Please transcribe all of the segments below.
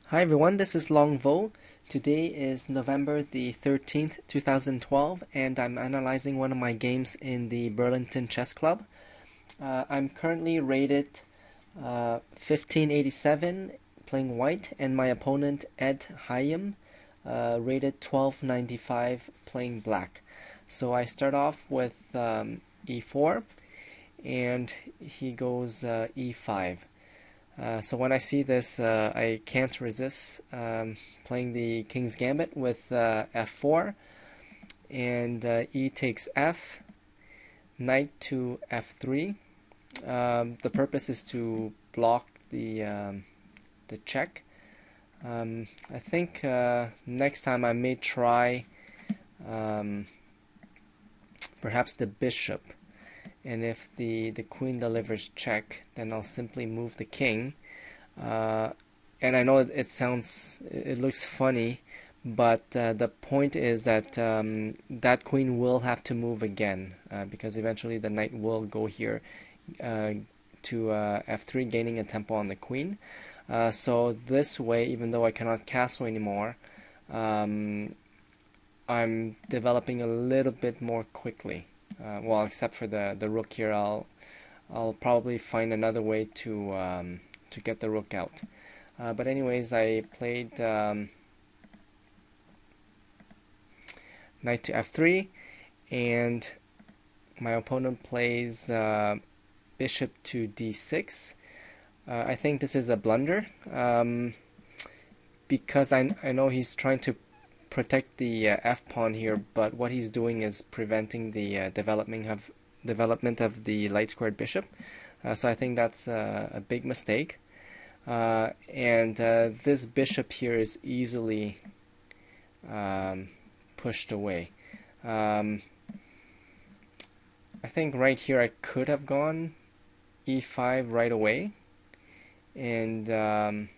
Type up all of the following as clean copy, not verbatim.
Hi everyone, this is Long Vo. Today is November the 13th, 2012, and I'm analyzing one of my games in the Burlington Chess Club. I'm currently rated 1587 playing white, and my opponent Ed Hayem rated 1295 playing black. So I start off with e4, and he goes e5. So when I see this, I can't resist playing the King's Gambit with f4, and e takes f, knight to f3. The purpose is to block the check. I think next time I may try um, perhaps the bishop, and if the queen delivers check, then I'll simply move the king. And I know it looks funny, but the point is that that queen will have to move again because eventually the knight will go here to f3, gaining a tempo on the queen. So this way, even though I cannot castle anymore, I'm developing a little bit more quickly. Well, except for the rook here, I'll probably find another way to get the rook out. But anyways, I played knight to f3, and my opponent plays bishop to d6. I think this is a blunder because I know he's trying to protect the f-pawn here, but what he's doing is preventing the development of the light-squared bishop. So I think that's a big mistake. And this bishop here is easily pushed away. I think right here I could have gone e5 right away, and then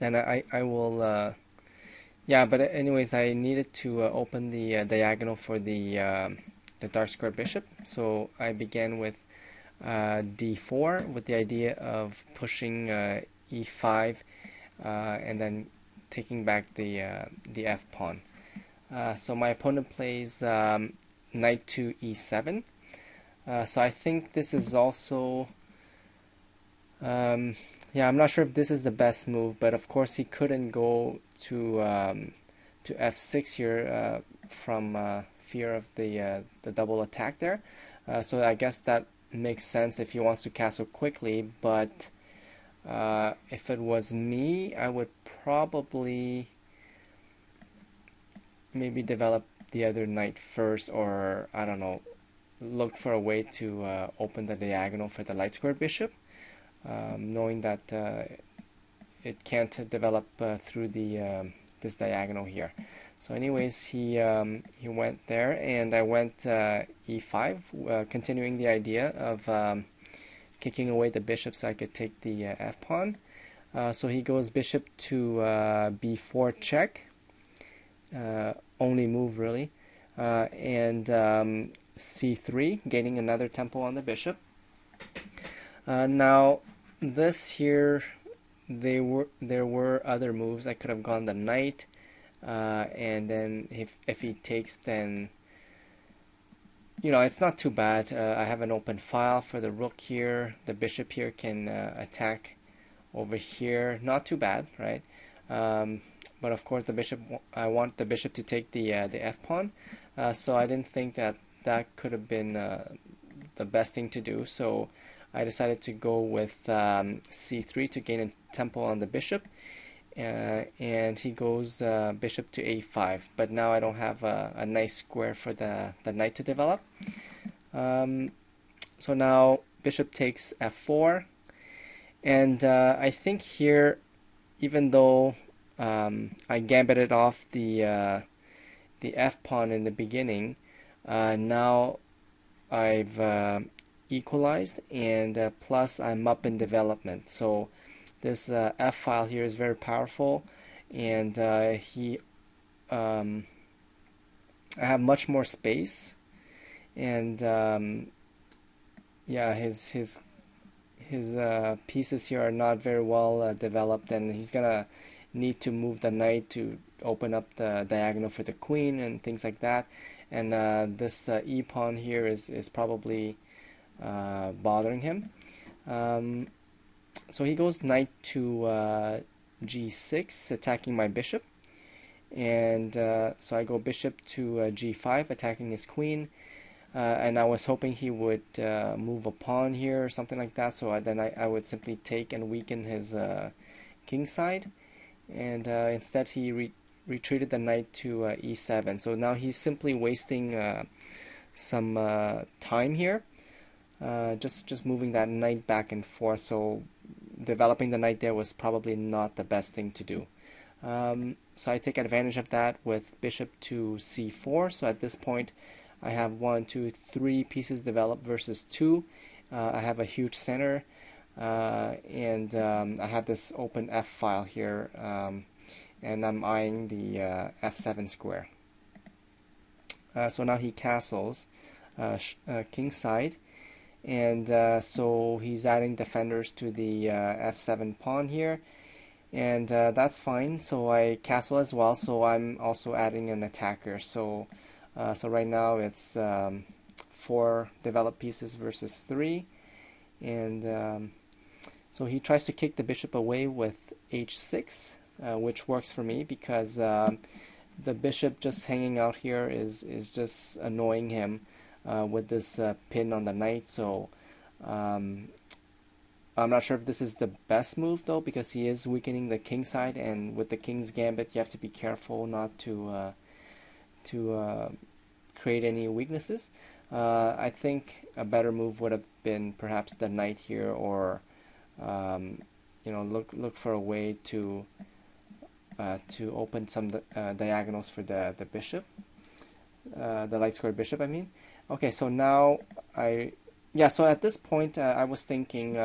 I will yeah, but anyways, I needed to open the diagonal for the dark square bishop, so I began with d4 with the idea of pushing e5 and then taking back the f pawn. So my opponent plays knight to e7. So I think this is also yeah, I'm not sure if this is the best move, but of course he couldn't go to f6 here from fear of the double attack there. So I guess that makes sense if he wants to castle quickly, but if it was me, I would probably maybe develop the other knight first, or I don't know, look for a way to open the diagonal for the light squared bishop, knowing that it can't develop through the this diagonal here. So anyways, he went there, and I went e5, continuing the idea of kicking away the bishop so I could take the f-pawn. So he goes bishop to b4 check, only move really, and c3, gaining another tempo on the bishop. Now this here, there were other moves. I could have gone the knight, and then if he takes, then it's not too bad. I have an open file for the rook here. The bishop here can attack over here. Not too bad, right? But of course, I want the bishop to take the f pawn. So I didn't think that could have been the best thing to do. So I decided to go with c3 to gain a tempo on the bishop, and he goes bishop to a5. But now I don't have a nice square for the knight to develop. So now bishop takes f4, and I think here, even though I gambited off the f pawn in the beginning, now I've equalized, and plus I'm up in development. So this f file here is very powerful, and I have much more space, and yeah, his his pieces here are not very well developed, and he's gonna need to move the knight to open up the diagonal for the queen and things like that. And this e pawn here is probably bothering him. So he goes knight to g6, attacking my bishop, and so I go bishop to g5, attacking his queen. And I was hoping he would move a pawn here or something like that, so then I would simply take and weaken his king side. And instead he retreated the knight to e7. So now he's simply wasting some time here, just moving that knight back and forth. So developing the knight there was probably not the best thing to do. So I take advantage of that with bishop to c4. So at this point I have 1, 2, 3 pieces developed versus 2. I have a huge center, and I have this open f file here, and I'm eyeing the f7 square. So now he castles king side, and so he's adding defenders to the f7 pawn here, and that's fine. So I castle as well, so I'm also adding an attacker. So right now it's 4 developed pieces versus 3, and so he tries to kick the bishop away with h6, which works for me because the bishop just hanging out here is just annoying him with this pin on the knight. So I'm not sure if this is the best move though, because he is weakening the king side, and with the king's gambit you have to be careful not to create any weaknesses. I think a better move would have been perhaps the knight here, or look for a way to open some diagonals for the bishop, the light squared bishop, I mean. Okay, so now so at this point I was thinking,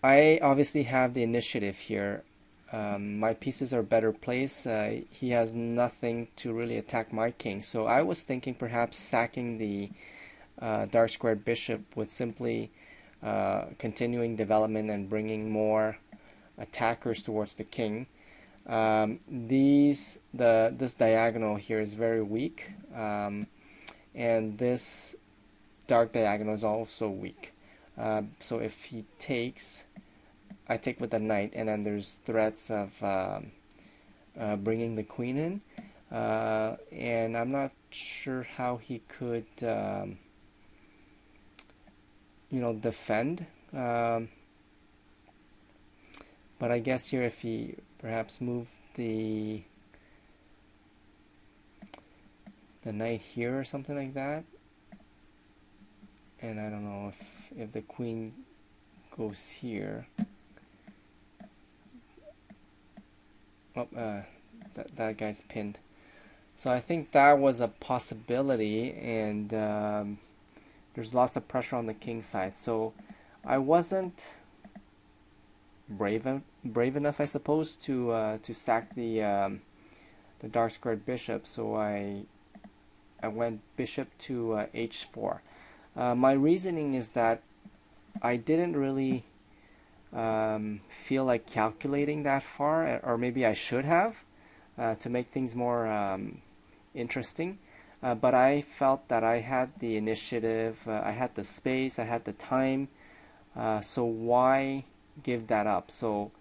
I obviously have the initiative here. My pieces are better placed. He has nothing to really attack my king, so I was thinking perhaps sacking the dark squared bishop with simply continuing development and bringing more attackers towards the king. This diagonal here is very weak, and this dark diagonal is also weak. So if he takes, I take with the knight, and then there's threats of bringing the queen in, and I'm not sure how he could defend, but I guess here if he perhaps moved the knight here or something like that, and I don't know if the queen goes here. Oh, that guy's pinned. So I think that was a possibility, and there's lots of pressure on the king side. So I wasn't brave enough, I suppose, to sack the dark squared bishop. So I went bishop to h4. My reasoning is that I didn't really feel like calculating that far, or maybe I should have, to make things more interesting. But I felt that I had the initiative, I had the space, I had the time, so why give that up? So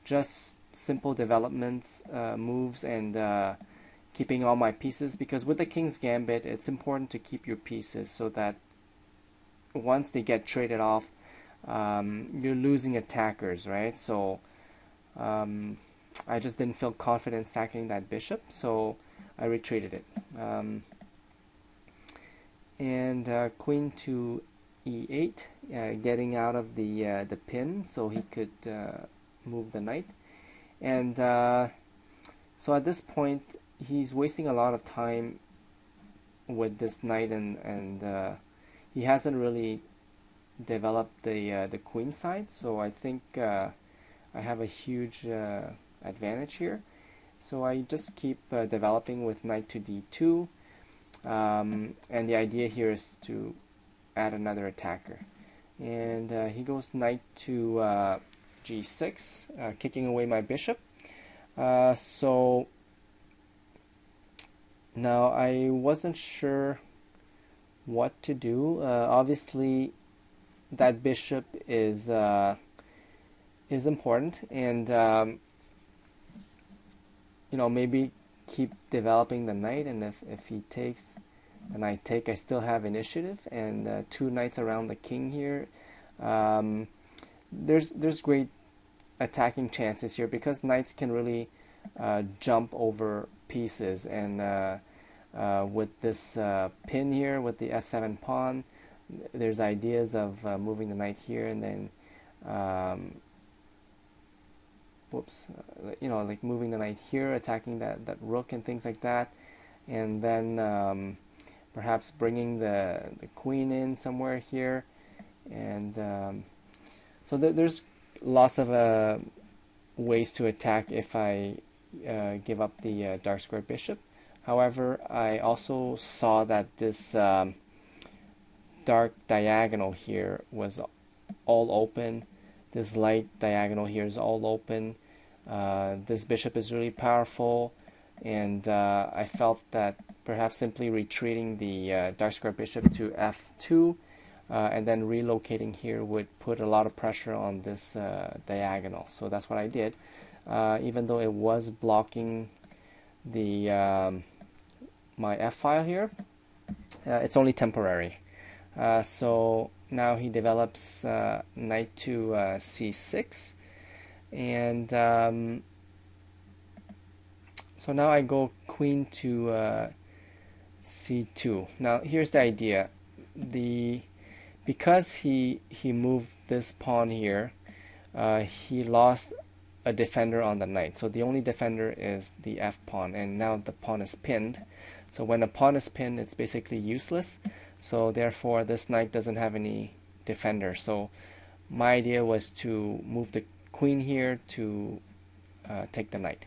just simple developments, moves, and keeping all my pieces, because with the king's gambit it's important to keep your pieces so that once they get traded off, you're losing attackers, right? So I just didn't feel confident sacking that bishop, so I retreated it. And queen to e8, getting out of the pin so he could move the knight. And so at this point he's wasting a lot of time with this knight, and he hasn't really developed the queen side, so I think I have a huge advantage here. So I just keep developing with knight to d2, and the idea here is to add another attacker. and he goes knight to g6, kicking away my bishop. So now I wasn't sure what to do. Obviously, that bishop is important, and maybe keep developing the knight. And if he takes and I take, I still have initiative, and two knights around the king here. There's great attacking chances here because knights can really jump over pieces, and with this pin here with the f7 pawn, there's ideas of moving the knight here, and then like moving the knight here, attacking that rook and things like that, and then perhaps bringing the queen in somewhere here, and so there's lots of ways to attack if I give up the dark square bishop. However, I also saw that this dark diagonal here was all open. This light diagonal here is all open. This bishop is really powerful, and I felt that perhaps simply retreating the dark square bishop to f2 and then relocating here would put a lot of pressure on this diagonal. So that's what I did, even though it was blocking the my f file here. It's only temporary. So now he develops knight to c6, and so now I go queen to c2. Now here's the idea: because he moved this pawn here, he lost a defender on the knight. So the only defender is the f pawn, and now the pawn is pinned. So when a pawn is pinned, it's basically useless. So therefore, this knight doesn't have any defender. So my idea was to move the queen here to take the knight.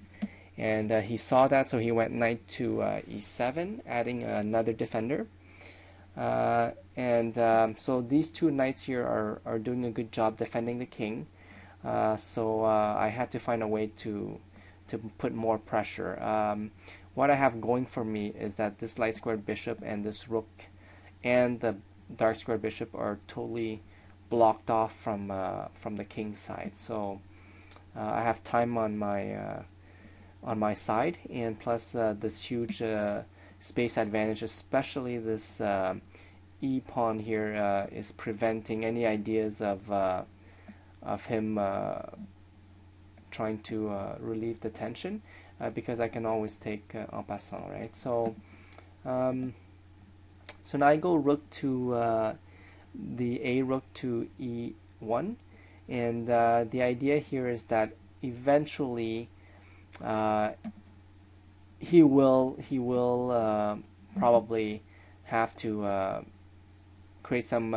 And he saw that, so he went knight to e7, adding another defender. So these two knights here are doing a good job defending the king. So I had to find a way to put more pressure. What I have going for me is that this light squared bishop and this rook and the dark squared bishop are totally blocked off from the king's side. So I have time on my side, and plus this huge space advantage, especially this e pawn here, is preventing any ideas of him trying to relieve the tension, because I can always take en passant, right? So so now I go rook to the a rook to e1, and the idea here is that eventually he will probably have to create some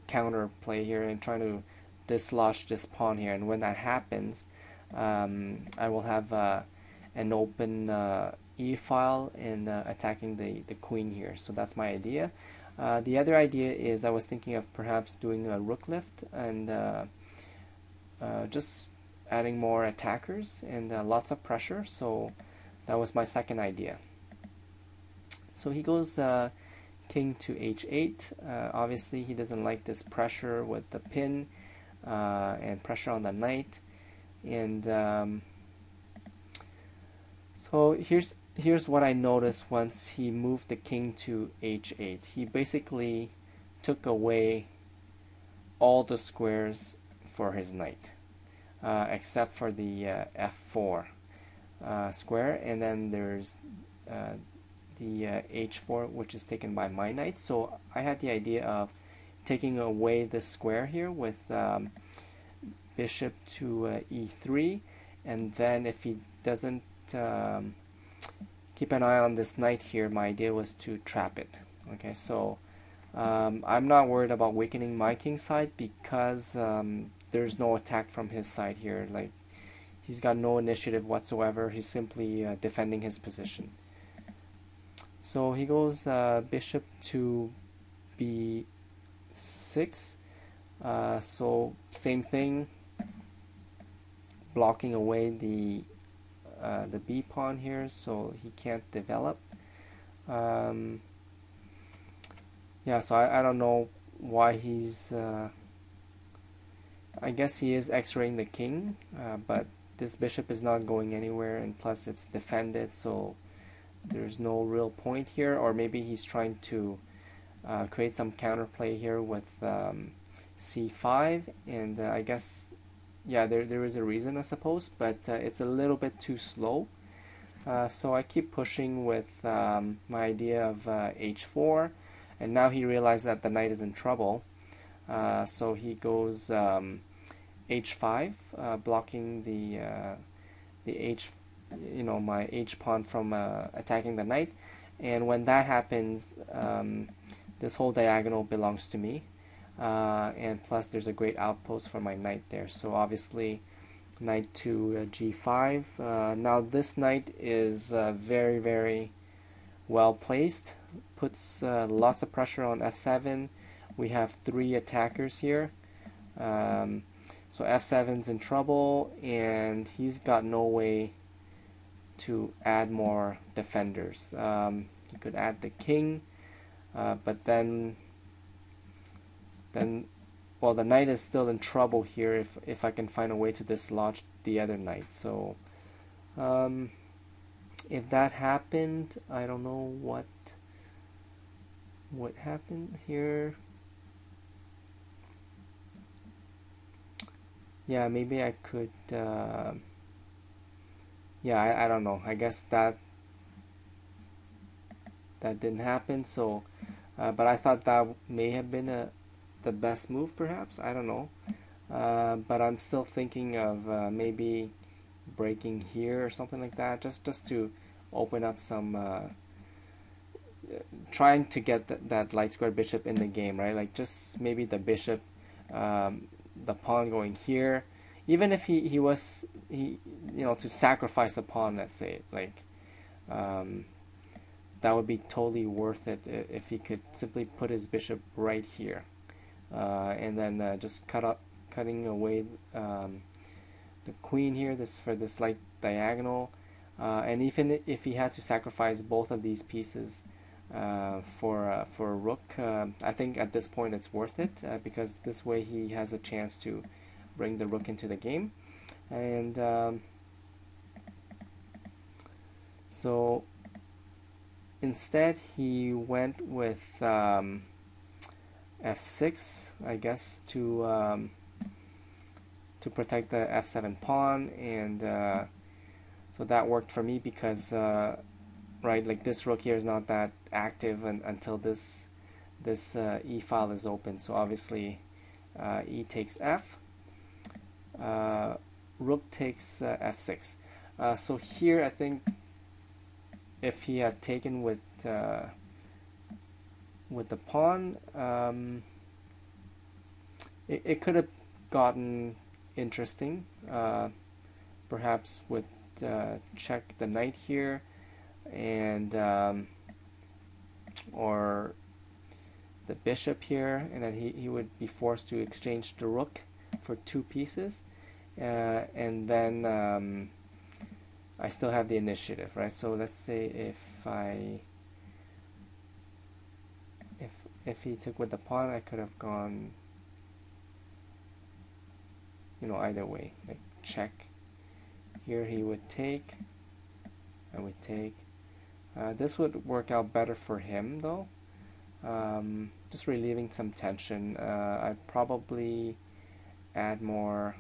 counter play here and try to dislodge this pawn here, and when that happens, I will have an open e-file and attacking the queen here. So that's my idea. The other idea is I was thinking of perhaps doing a rook lift and just adding more attackers and lots of pressure. So that was my second idea. So he goes king to h8. Obviously he doesn't like this pressure with the pin and pressure on the knight, and so here's what I noticed once he moved the king to h8. He basically took away all the squares for his knight, except for the f4 square, and then there's the h4, which is taken by my knight. So I had the idea of taking away this square here with bishop to e3, and then if he doesn't keep an eye on this knight here, my idea was to trap it. Okay, so I'm not worried about weakening my king's side because there's no attack from his side here. Like, he's got no initiative whatsoever. He's simply defending his position. So he goes bishop to b6. So same thing, blocking away the B pawn here, so he can't develop. Um, yeah, so I don't know why he's. I guess he is X-raying the king, but this bishop is not going anywhere, and plus it's defended, so there's no real point here. Or maybe he's trying to create some counterplay here with c5, and I guess, yeah, there is a reason, I suppose, but it's a little bit too slow. So I keep pushing with my idea of h4, and now he realized that the knight is in trouble. So he goes h5, blocking the h, my h pawn from attacking the knight. And when that happens, this whole diagonal belongs to me. And plus there's a great outpost for my knight there. So obviously knight to g5. Now this knight is very, very well placed, puts lots of pressure on f7. We have 3 attackers here. So f7's in trouble, and he's got no way to add more defenders. He could add the king, but then well, the knight is still in trouble here if I can find a way to dislodge the other knight. So if that happened, I don't know what happened here. Yeah, maybe I could yeah, I don't know. I guess that didn't happen. So but I thought that may have been the best move, perhaps. I don't know. But I'm still thinking of maybe breaking here or something like that, just to open up some trying to get that light squared bishop in the game, right? Like just maybe the bishop, the pawn going here, even if he was to sacrifice a pawn, let's say, like that would be totally worth it if he could simply put his bishop right here, and then just cutting away the queen here, for this light diagonal, and even if he had to sacrifice both of these pieces for a rook, I think at this point it's worth it, because this way he has a chance to bring the rook into the game. And so instead he went with f6, I guess, to protect the f7 pawn, and so that worked for me because right, like this rook here is not that active until this e file is open. So obviously e takes f, rook takes f6. So here I think if he had taken with the pawn, it could have gotten interesting, perhaps with check the knight here, and or the bishop here, and then he would be forced to exchange the rook for 2 pieces, and then I still have the initiative, right? So let's say if he took with the pawn, I could have gone either way, like check. Here he would take, I would take. This would work out better for him though, just relieving some tension. I'd probably add more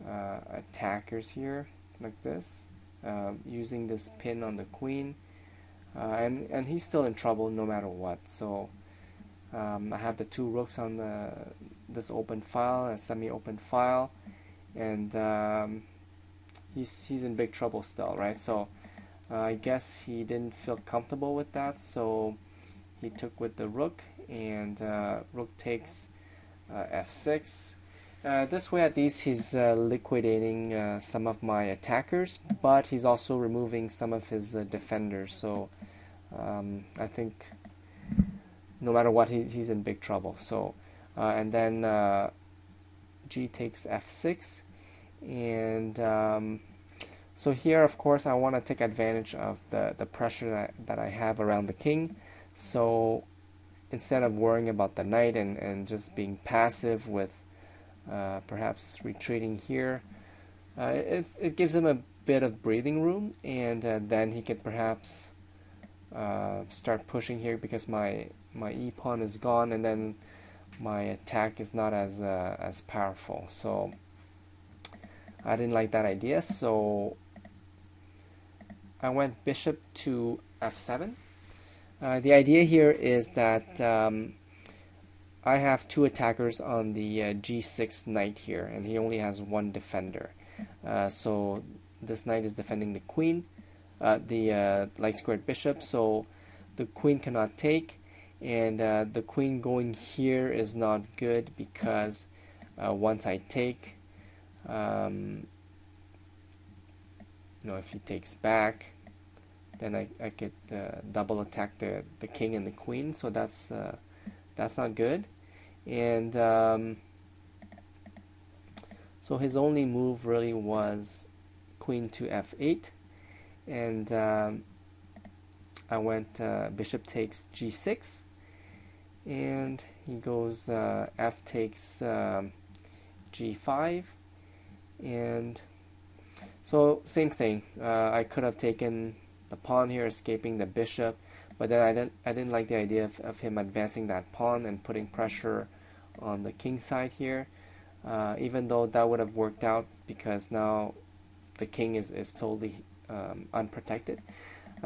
attackers here, like this, using this pin on the queen, and he's still in trouble no matter what. So I have the 2 rooks on this open file, a semi-open file, and he's in big trouble still, right? So I guess he didn't feel comfortable with that, so he took with the rook, and rook takes f6. This way at least he's liquidating some of my attackers, but he's also removing some of his defenders. So I think no matter what, he's in big trouble. So and then G takes F6, and so here, of course, I want to take advantage of the pressure that I have around the king. So instead of worrying about the knight and just being passive with perhaps retreating here, it gives him a bit of breathing room, and then he could perhaps start pushing here because my e pawn is gone, and then my attack is not as powerful. So I didn't like that idea, so I went bishop to f7. The idea here is that I have two attackers on the g6 knight here, and he only has one defender. So this knight is defending the queen, the light squared bishop, so the queen cannot take, and the queen going here is not good because once I take, if he takes back, then I could double attack the king and the queen, so that's not good. And so his only move really was queen to f8, and I went bishop takes g6, and he goes f takes g5, and so same thing. I could have taken the pawn here, escaping the bishop, but then I didn't like the idea of him advancing that pawn and putting pressure on the king side here, even though that would have worked out because now the king is totally unprotected.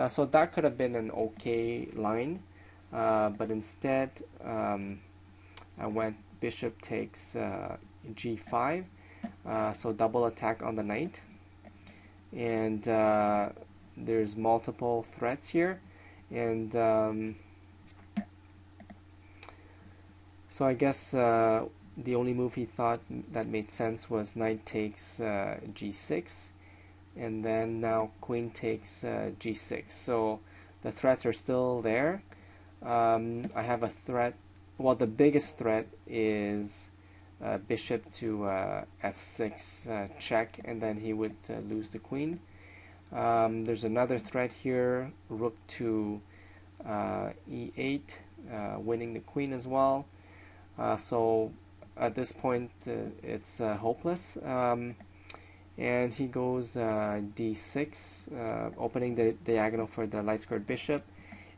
So that could have been an okay line, but instead I went bishop takes g5, so double attack on the knight, and there's multiple threats here, and so I guess the only move he thought that made sense was knight takes g6, and then now queen takes g6. So the threats are still there. I have a threat. Well, the biggest threat is bishop to f6 check, and then he would lose the queen. There's another threat here, rook to e8, winning the queen as well. So at this point it's hopeless, and he goes d6, opening the diagonal for the light squared bishop,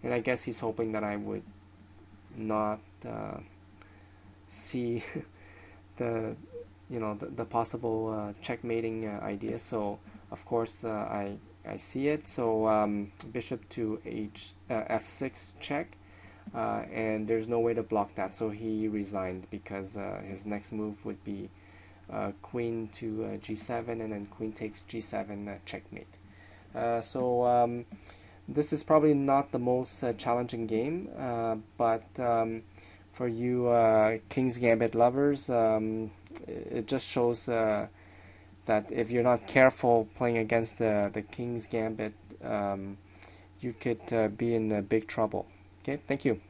and I guess he's hoping that I would not see the possible checkmating idea. So of course I see it. So bishop to f6 check, and there's no way to block that, so he resigned because his next move would be queen to g7, and then queen takes g7 checkmate. So this is probably not the most challenging game, but for you King's Gambit lovers, it just shows that if you're not careful playing against the King's Gambit, you could be in big trouble. Okay, thank you.